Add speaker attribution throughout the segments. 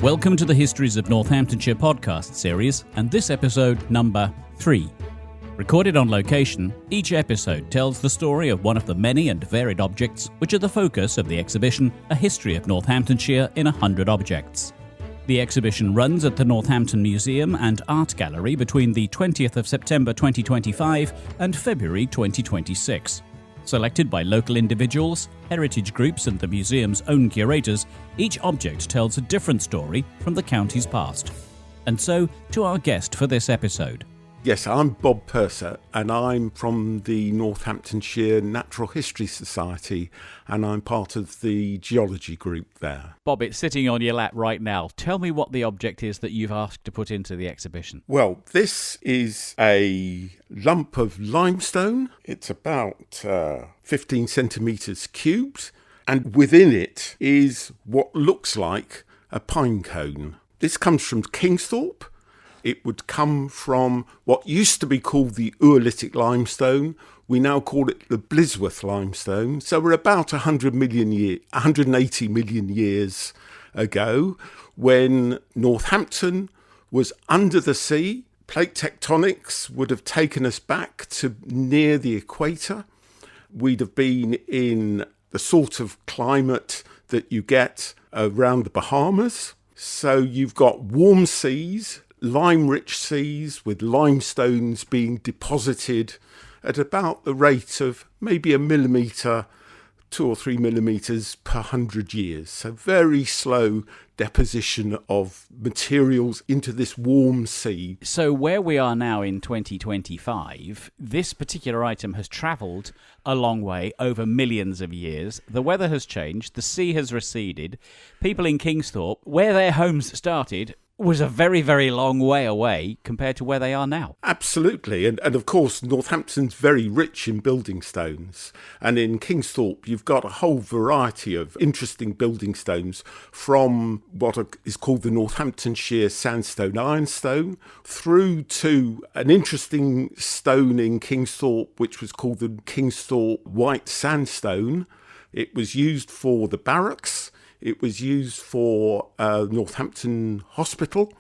Speaker 1: Welcome to the Histories of Northamptonshire podcast series, and this episode number 3. Recorded on location, each episode tells the story of one of the many and varied objects which are the focus of the exhibition A History of Northamptonshire in 100 Objects. The exhibition runs at the Northampton Museum and Art Gallery between the 20th of September 2025 and February 2026. Selected by local individuals, heritage groups and the museum's own curators, each object tells a different story from the county's past. And so, to our guest for this episode.
Speaker 2: Yes, I'm Bob Purser, and I'm from the Northamptonshire Natural History Society, and I'm part of the geology group there.
Speaker 1: Bob, it's sitting on your lap right now. Tell me what the object is that you've asked to put into the exhibition.
Speaker 2: Well, this is a lump of limestone. It's about 15 centimetres cubed, and within it is what looks like a pine cone. This comes from Kingsthorpe. It would come from what used to be called the Oolitic limestone. We now call it the Blisworth limestone. So we're about 180 million years ago when Northampton was under the sea. Plate tectonics would have taken us back to near the equator. We'd have been in the sort of climate that you get around the Bahamas. So you've got warm seas, lime-rich seas with limestones being deposited at about the rate of maybe 2 or 3 millimetres per 100 years. So very slow deposition of materials into this warm sea.
Speaker 1: So where we are now in 2025, this particular item has travelled a long way over millions of years. The weather has changed, the sea has receded. People in Kingsthorpe, where their homes started, was a very, very long way away compared to where they are now.
Speaker 2: Absolutely. And of course, Northampton's very rich in building stones. And in Kingsthorpe, you've got a whole variety of interesting building stones from what is called the Northamptonshire Sandstone Ironstone through to an interesting stone in Kingsthorpe, which was called the Kingsthorpe White Sandstone. It was used for the barracks. It was used for Northampton Hospital.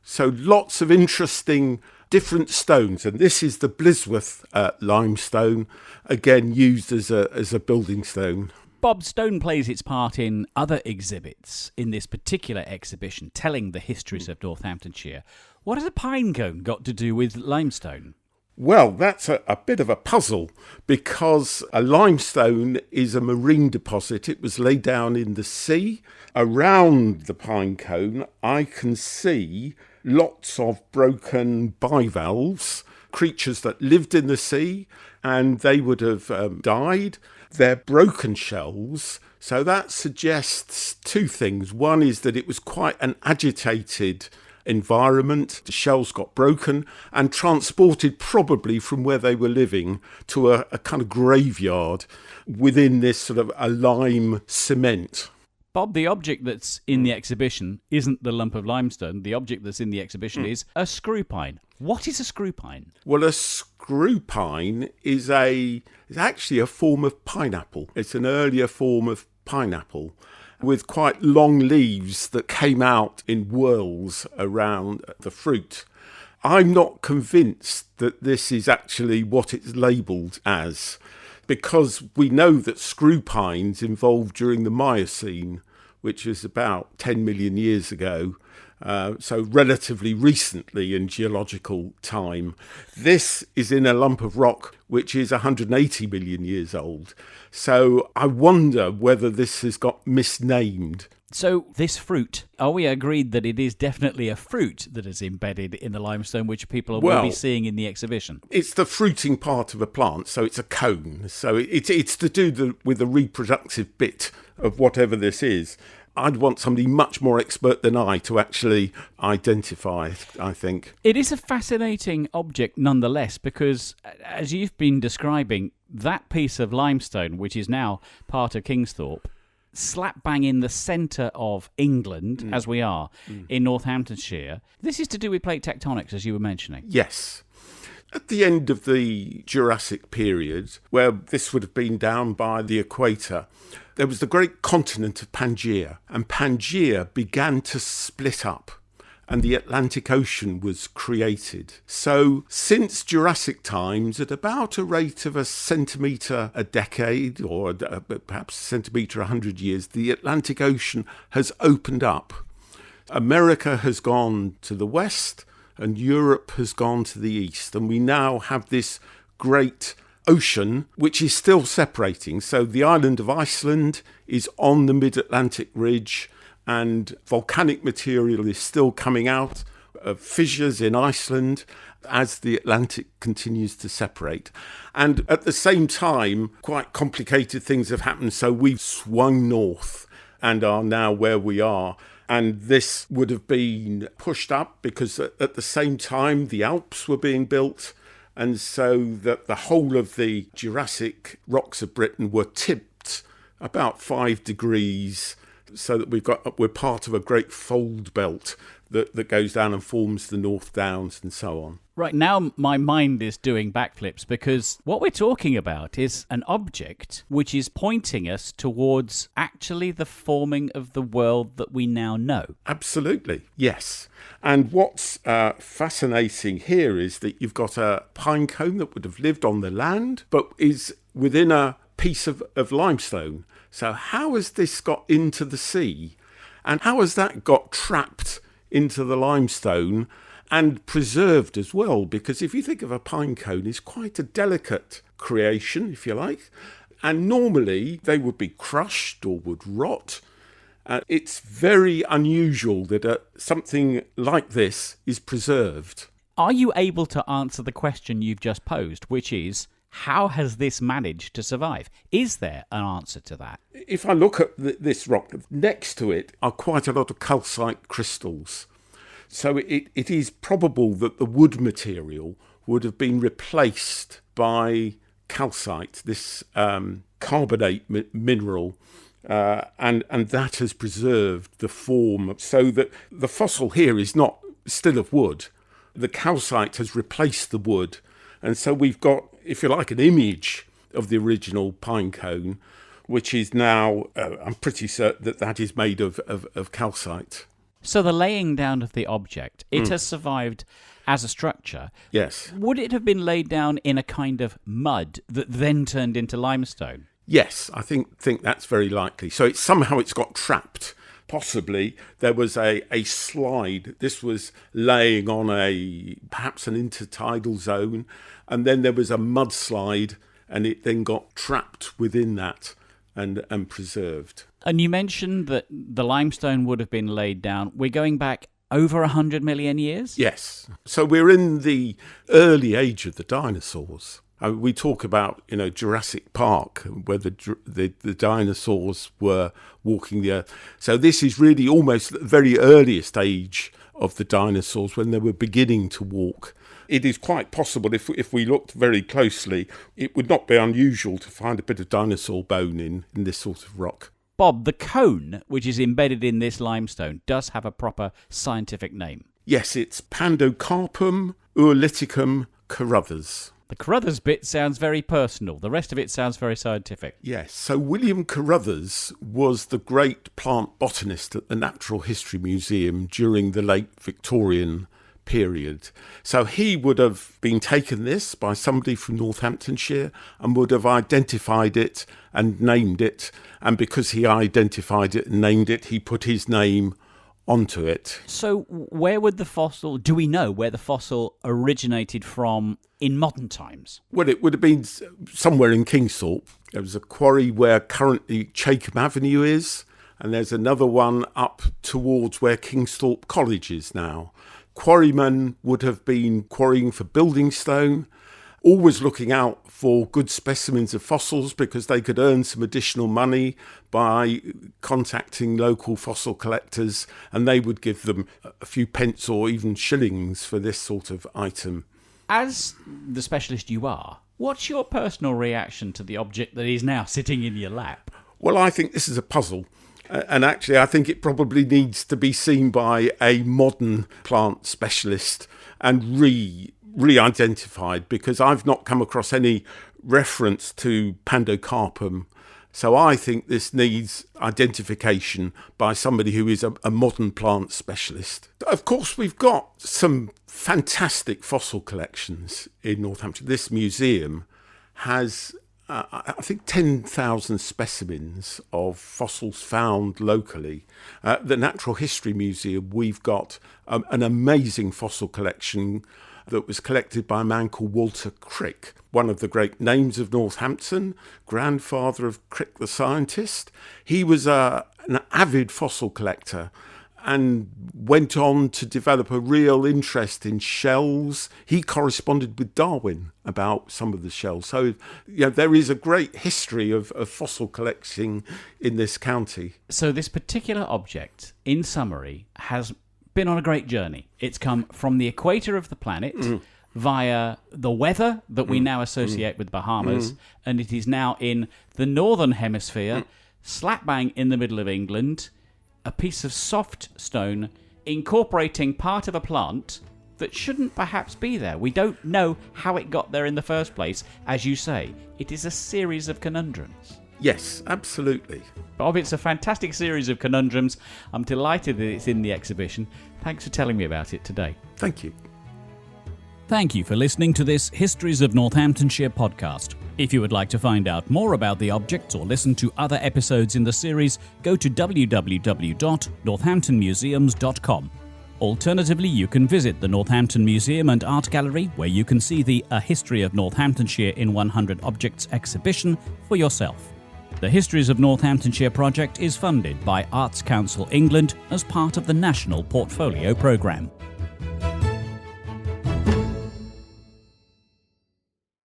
Speaker 2: So lots of interesting different stones. And this is the Blisworth limestone, again used as a building stone.
Speaker 1: Bob, stone plays its part in other exhibits in this particular exhibition, telling the histories of Northamptonshire. What has a pine cone got to do with limestone?
Speaker 2: Well, that's a bit of a puzzle because a limestone is a marine deposit. It was laid down in the sea. Around the pine cone, I can see lots of broken bivalves, creatures that lived in the sea, and they would have died. They're broken shells. So that suggests two things. One is that it was quite an agitated environment. The shells got broken and transported probably from where they were living to a kind of graveyard within this sort of a lime cement.
Speaker 1: Bob, the object that's in the exhibition isn't the lump of limestone. The object that's in the exhibition is a screw pine. What is a screw pine?
Speaker 2: Well, a screw pine is actually a form of pineapple. It's an earlier form of pineapple with quite long leaves that came out in whorls around the fruit. I'm not convinced that this is actually what it's labelled as, because we know that screw pines evolved during the Miocene, which is about 10 million years ago, so relatively recently in geological time. This is in a lump of rock which is 180 million years old. So I wonder whether this has got misnamed.
Speaker 1: So this fruit, are we agreed that it is definitely a fruit that is embedded in the limestone, which people will be seeing in the exhibition?
Speaker 2: It's the fruiting part of a plant, so it's a cone. So it's to do with the reproductive bit of whatever this is. I'd want somebody much more expert than I to actually identify it, I think.
Speaker 1: It is a fascinating object nonetheless, because as you've been describing, that piece of limestone, which is now part of Kingsthorpe, slap bang in the centre of England, as we are, in Northamptonshire. This is to do with plate tectonics, as you were mentioning.
Speaker 2: Yes. At the end of the Jurassic period, where this would have been down by the equator, there was the great continent of Pangaea, and Pangaea began to split up, and the Atlantic Ocean was created. So since Jurassic times, at about a rate of a centimetre a decade, or perhaps a centimetre 100 years, the Atlantic Ocean has opened up. America has gone to the west, and Europe has gone to the east, and we now have this great ocean which is still separating. So the island of Iceland is on the mid-Atlantic ridge, and volcanic material is still coming out of fissures in Iceland as the Atlantic continues to separate. And at the same time, quite complicated things have happened. So we've swung north and are now where we are. And this would have been pushed up because at the same time the Alps were being built, and so that the whole of the Jurassic rocks of Britain were tipped about 5 degrees, so that we're part of a great fold belt that goes down and forms the North Downs and so on.
Speaker 1: Right, now my mind is doing backflips because what we're talking about is an object which is pointing us towards actually the forming of the world that we now know.
Speaker 2: Absolutely, yes. And what's fascinating here is that you've got a pine cone that would have lived on the land, but is within a piece of limestone. So how has this got into the sea? And how has that got trapped into the limestone and preserved as well? Because if you think of a pine cone, it's quite a delicate creation, if you like. And normally they would be crushed or would rot. It's very unusual that something like this is preserved.
Speaker 1: Are you able to answer the question you've just posed, which is, how has this managed to survive? Is there an answer to that?
Speaker 2: If I look at this rock, next to it are quite a lot of calcite crystals. So it is probable that the wood material would have been replaced by calcite, this carbonate mineral, and that has preserved the form so that the fossil here is not still of wood. The calcite has replaced the wood, and so we've got, if you like, an image of the original pine cone, which is now, I'm pretty certain that is made of calcite.
Speaker 1: So the laying down of the object, it has survived as a structure.
Speaker 2: Yes.
Speaker 1: Would it have been laid down in a kind of mud that then turned into limestone?
Speaker 2: Yes, I think that's very likely. So somehow it's got trapped. Possibly there was a slide. This was laying on perhaps an intertidal zone, and then there was a mudslide, and it then got trapped within that and preserved.
Speaker 1: And you mentioned that the limestone would have been laid down. We're going back over 100 million years?
Speaker 2: Yes. So we're in the early age of the dinosaurs. We talk about, Jurassic Park, where the dinosaurs were walking the earth. So this is really almost the very earliest age of the dinosaurs when they were beginning to walk. It is quite possible, if we looked very closely, it would not be unusual to find a bit of dinosaur bone in this sort of rock.
Speaker 1: Bob, the cone which is embedded in this limestone does have a proper scientific name.
Speaker 2: Yes, it's Pandanocarpum Ooliticum Carruthers.
Speaker 1: The Carruthers bit sounds very personal. The rest of it sounds very scientific.
Speaker 2: Yes, so William Carruthers was the great plant botanist at the Natural History Museum during the late Victorian period. So he would have been taken this by somebody from Northamptonshire and would have identified it and named it. And because he identified it and named it, he put his name onto it.
Speaker 1: So where would the fossil, do we know where the fossil originated from in modern times?
Speaker 2: Well, it would have been somewhere in Kingsthorpe. There was a quarry where currently Chatham Avenue is, and there's another one up towards where Kingsthorpe College is now. Quarrymen would have been quarrying for building stone, always looking out for good specimens of fossils because they could earn some additional money by contacting local fossil collectors, and they would give them a few pence or even shillings for this sort of item.
Speaker 1: As the specialist you are, what's your personal reaction to the object that is now sitting in your lap?
Speaker 2: Well, I think this is a puzzle. And actually, I think it probably needs to be seen by a modern plant specialist and re-identified, because I've not come across any reference to Pandanocarpum. So I think this needs identification by somebody who is a modern plant specialist. Of course, we've got some fantastic fossil collections in Northamptonshire. This museum has, I think, 10,000 specimens of fossils found locally. The Natural History Museum, we've got an amazing fossil collection that was collected by a man called Walter Crick, one of the great names of Northampton, grandfather of Crick the scientist. He was an avid fossil collector and went on to develop a real interest in shells. He corresponded with Darwin about some of the shells. So there is a great history of fossil collecting in this county.
Speaker 1: So this particular object, in summary, has been on a great journey. It's come from the equator of the planet via the weather that we now associate with Bahamas, and it is now in the northern hemisphere, slap bang in the middle of England, a piece of soft stone incorporating part of a plant that shouldn't perhaps be there. We don't know how it got there in the first place. As you say, it is a series of conundrums.
Speaker 2: Yes, absolutely.
Speaker 1: Bob, it's a fantastic series of conundrums. I'm delighted that it's in the exhibition. Thanks for telling me about it today.
Speaker 2: Thank you.
Speaker 1: Thank you for listening to this Histories of Northamptonshire podcast. If you would like to find out more about the objects or listen to other episodes in the series, go to www.northamptonmuseums.com. Alternatively, you can visit the Northampton Museum and Art Gallery, where you can see the A History of Northamptonshire in 100 Objects exhibition for yourself. The Histories of Northamptonshire project is funded by Arts Council England as part of the National Portfolio Programme.